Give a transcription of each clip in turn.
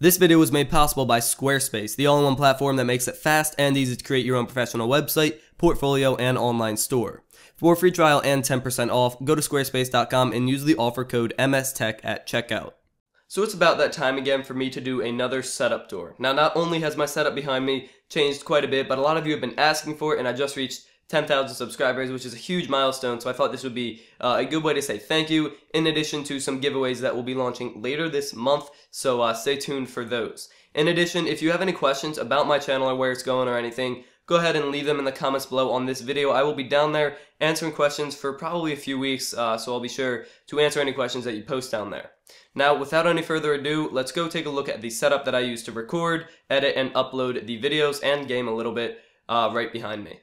This video was made possible by Squarespace, the all-in-one platform that makes it fast and easy to create your own professional website, portfolio, and online store. For a free trial and 10% off, go to squarespace.com and use the offer code MSTech at checkout. So it's about that time again for me to do another setup tour. Now, not only has my setup behind me changed quite a bit, but a lot of you have been asking for it, and I just reached 10,000 subscribers, which is a huge milestone, so I thought this would be a good way to say thank you, in addition to some giveaways that will be launching later this month, so stay tuned for those. In addition, if you have any questions about my channel or where it's going or anything, go ahead and leave them in the comments below on this video. I will be down there answering questions for probably a few weeks, so I'll be sure to answer any questions that you post down there. Now, without any further ado, let's go take a look at the setup that I use to record, edit, and upload the videos and game a little bit right behind me.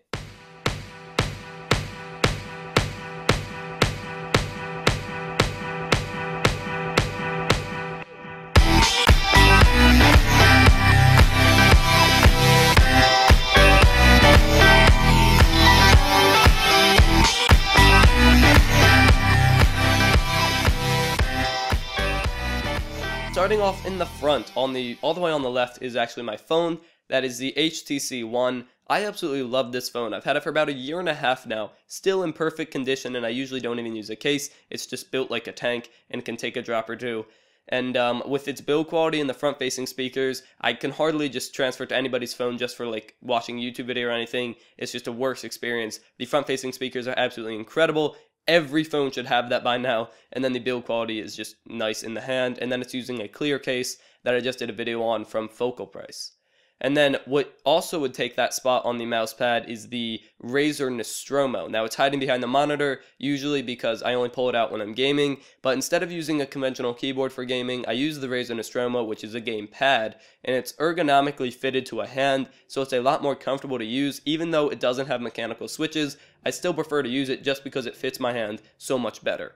Starting off in the front, all the way on the left is actually my phone. That is the HTC One. I absolutely love this phone. I've had it for about a year and a half now, still in perfect condition, and I usually don't even use a case. It's just built like a tank and can take a drop or two. And with its build quality and the front-facing speakers, I can hardly just transfer it to anybody's phone just for like watching a YouTube video or anything. It's just a worse experience. The front-facing speakers are absolutely incredible. Every phone should have that by now, and then the build quality is just nice in the hand, and then it's using a clear case that I just did a video on from Focal Price. And then what also would take that spot on the mouse pad is the Razer Nostromo. Now it's hiding behind the monitor, usually because I only pull it out when I'm gaming, but instead of using a conventional keyboard for gaming, I use the Razer Nostromo, which is a game pad, and it's ergonomically fitted to a hand, so it's a lot more comfortable to use. Even though it doesn't have mechanical switches, I still prefer to use it just because it fits my hand so much better.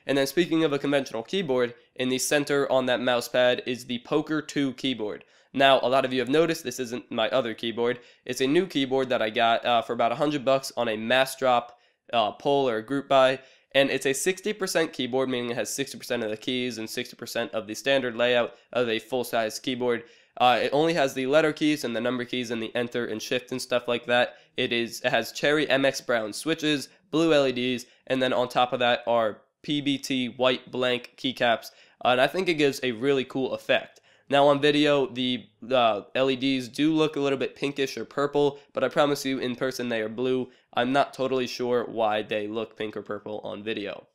And then speaking of a conventional keyboard, in the center on that mouse pad is the Poker 2 keyboard. Now, a lot of you have noticed this isn't my other keyboard. It's a new keyboard that I got for about $100 on a mass drop pull or group buy. And it's a 60% keyboard, meaning it has 60% of the keys and 60% of the standard layout of a full-size keyboard. It only has the letter keys and the number keys and the enter and shift and stuff like that. It has cherry MX brown switches, blue LEDs, and then on top of that are PBT white blank keycaps. And I think it gives a really cool effect. Now on video, the LEDs do look a little bit pinkish or purple, but I promise you in person they are blue. I'm not totally sure why they look pink or purple on video.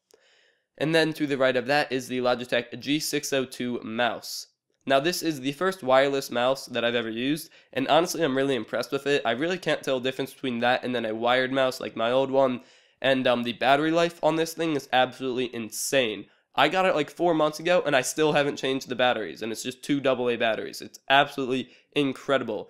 And then to the right of that is the Logitech G602 mouse. Now this is the first wireless mouse that I've ever used, and honestly I'm really impressed with it. I really can't tell the difference between that and then a wired mouse like my old one, and the battery life on this thing is absolutely insane. I got it like 4 months ago, and I still haven't changed the batteries, and it's just 2 AA batteries. It's absolutely incredible.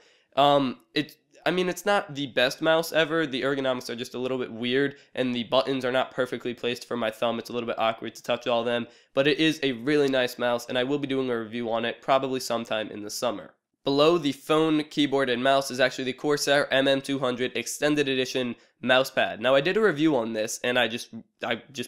It's not the best mouse ever. The ergonomics are just a little bit weird, and the buttons are not perfectly placed for my thumb. It's a little bit awkward to touch all of them, but it is a really nice mouse, and I will be doing a review on it probably sometime in the summer. Below the phone, keyboard, and mouse is actually the Corsair MM200 Extended Edition mousepad. Now I did a review on this, and I just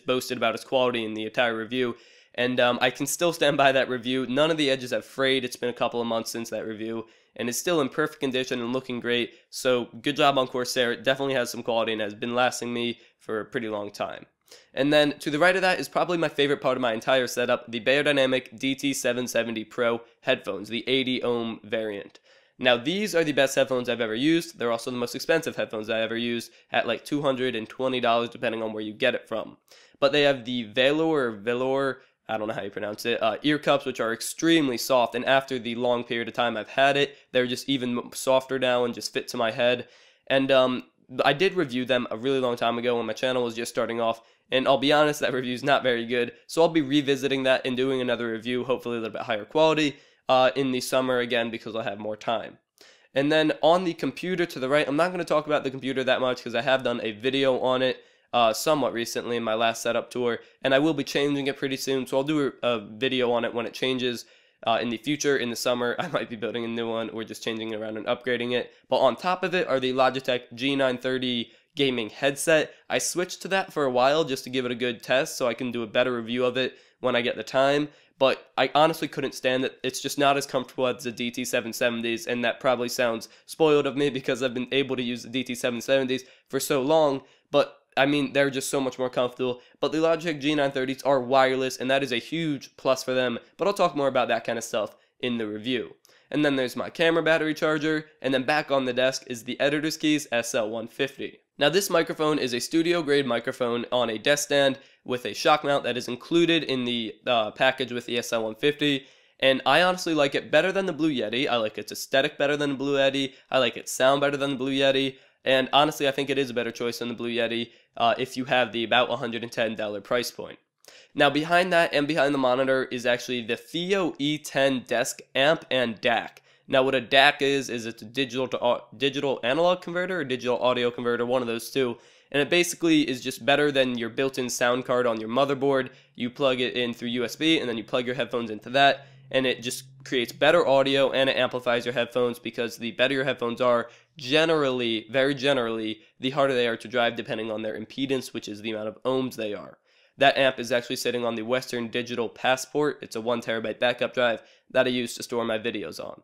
boasted about its quality in the entire review, and I can still stand by that review. None of the edges have frayed. It's been a couple of months since that review, and it's still in perfect condition and looking great, so good job on Corsair. It definitely has some quality and has been lasting me for a pretty long time. And then to the right of that is probably my favorite part of my entire setup, the Beyerdynamic DT770 Pro headphones, the 80 ohm variant. Now these are the best headphones I've ever used. They're also the most expensive headphones I ever used at like $220 depending on where you get it from. But they have the Velour, I don't know how you pronounce it, ear cups, which are extremely soft, and after the long period of time I've had it, they're just even softer now and just fit to my head. And I did review them a really long time ago when my channel was just starting off, and I'll be honest, that review is not very good, so I'll be revisiting that and doing another review, hopefully a little bit higher quality, in the summer again because I'll have more time. And then on the computer to the right, I'm not going to talk about the computer that much because I have done a video on it somewhat recently in my last setup tour, and I will be changing it pretty soon, so I'll do a video on it when it changes. In the future, in the summer, I might be building a new one or just changing it around and upgrading it. But on top of it are the Logitech G930 gaming headset. I switched to that for a while just to give it a good test so I can do a better review of it when I get the time, but I honestly couldn't stand it. It's just not as comfortable as the DT770s, and that probably sounds spoiled of me because I've been able to use the DT770s for so long, but I mean, they're just so much more comfortable. But the Logitech G930s are wireless, and that is a huge plus for them, but I'll talk more about that kind of stuff in the review. And then there's my camera battery charger, and then back on the desk is the Editor's Keys SL150. Now this microphone is a studio grade microphone on a desk stand with a shock mount that is included in the package with the SL150, and I honestly like it better than the Blue Yeti. I like its aesthetic better than the Blue Yeti, I like its sound better than the Blue Yeti, and honestly I think it is a better choice than the Blue Yeti if you have the about $110 price point. Now behind that and behind the monitor is actually the Theo E10 desk amp and DAC. Now what a DAC is it's a digital analog converter or digital audio converter, one of those two. And it basically is just better than your built-in sound card on your motherboard. You plug it in through USB and then you plug your headphones into that, and it just creates better audio and it amplifies your headphones, because the better your headphones are, generally, very generally, the harder they are to drive depending on their impedance, which is the amount of ohms they are. That amp is actually sitting on the Western Digital Passport. It's a 1TB backup drive that I use to store my videos on.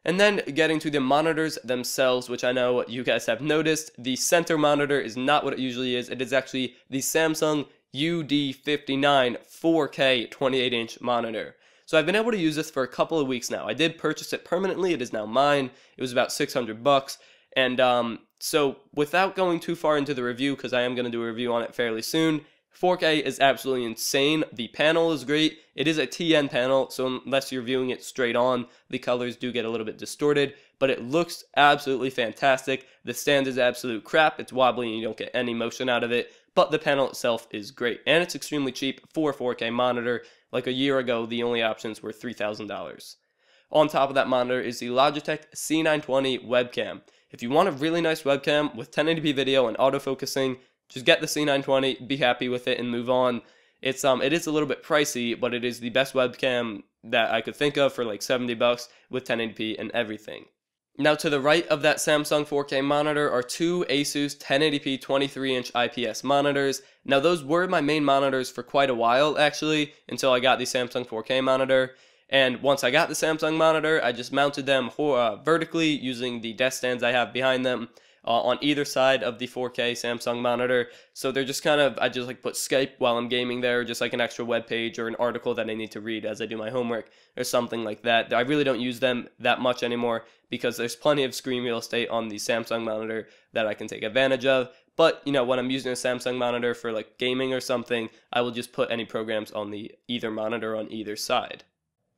And then getting to the monitors themselves, which I know you guys have noticed, the center monitor is not what it usually is. It is actually the Samsung UD59 4K 28-inch monitor. So I've been able to use this for a couple of weeks now. I did purchase it permanently. It is now mine. It was about $600. And so without going too far into the review, because I am going to do a review on it fairly soon, 4K is absolutely insane. The panel is great. It is a TN panel, so unless you're viewing it straight on, the colors do get a little bit distorted, but it looks absolutely fantastic. The stand is absolute crap. It's wobbly and you don't get any motion out of it, but the panel itself is great, and it's extremely cheap for a 4K monitor. Like a year ago, the only options were $3,000. On top of that monitor is the Logitech C920 webcam. If you want a really nice webcam with 1080p video and autofocusing, just get the C920, be happy with it, and move on. It is a little bit pricey, but it is the best webcam that I could think of for like $70 with 1080p and everything. Now to the right of that Samsung 4K monitor are two Asus 1080p 23-inch IPS monitors. Now those were my main monitors for quite a while actually, until I got the Samsung 4K monitor. And once I got the Samsung monitor, I just mounted them vertically using the desk stands I have behind them. On either side of the 4K Samsung monitor, so they're just kind of, I just like put Skype while I'm gaming there, just like an extra web page or an article that I need to read as I do my homework or something like that. I really don't use them that much anymore because there's plenty of screen real estate on the Samsung monitor that I can take advantage of. But you know, when I'm using a Samsung monitor for like gaming or something, I will just put any programs on the either monitor on either side.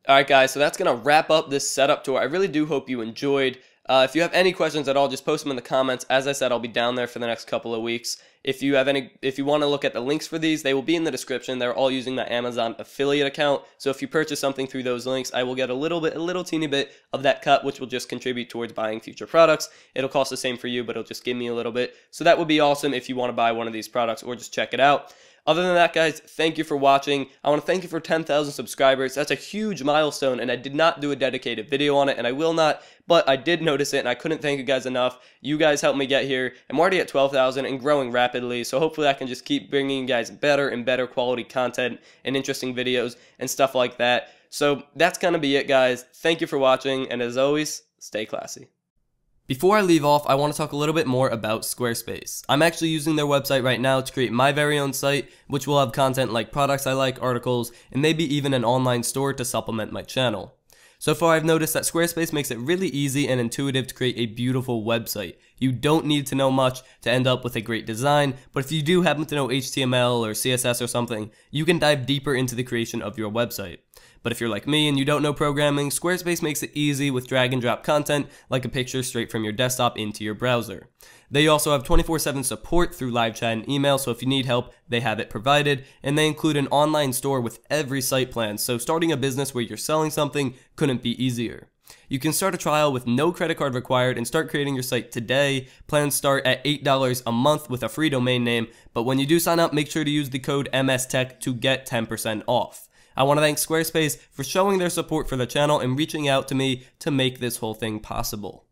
Alright guys, so that's going to wrap up this setup tour. I really do hope you enjoyed. If you have any questions at all, just post them in the comments. As I said, I'll be down there for the next couple of weeks. If you want to look at the links for these, they will be in the description. They're all using my Amazon affiliate account. So if you purchase something through those links, I will get a little teeny bit of that cut, which will just contribute towards buying future products. It'll cost the same for you, but it'll just give me a little bit. So that would be awesome if you want to buy one of these products or just check it out. Other than that, guys, thank you for watching. I want to thank you for 10,000 subscribers. That's a huge milestone, and I did not do a dedicated video on it, and I will not, but I did notice it, and I couldn't thank you guys enough. You guys helped me get here. I'm already at 12,000 and growing rapidly, so hopefully I can just keep bringing you guys better and better quality content and interesting videos and stuff like that. So that's going to be it, guys. Thank you for watching, and as always, stay classy. Before I leave off, I want to talk a little bit more about Squarespace. I'm actually using their website right now to create my very own site, which will have content like products I like, articles, and maybe even an online store to supplement my channel. So far, I've noticed that Squarespace makes it really easy and intuitive to create a beautiful website. You don't need to know much to end up with a great design, but if you do happen to know HTML or CSS or something, you can dive deeper into the creation of your website. But if you're like me and you don't know programming, Squarespace makes it easy with drag and drop content like a picture straight from your desktop into your browser. They also have 24/7 support through live chat and email, so if you need help, they have it provided, and they include an online store with every site plan, so starting a business where you're selling something couldn't be easier. You can start a trial with no credit card required and start creating your site today. Plans start at $8 a month with a free domain name, but when you do sign up, make sure to use the code MSTech to get 10% off. I want to thank Squarespace for showing their support for the channel and reaching out to me to make this whole thing possible.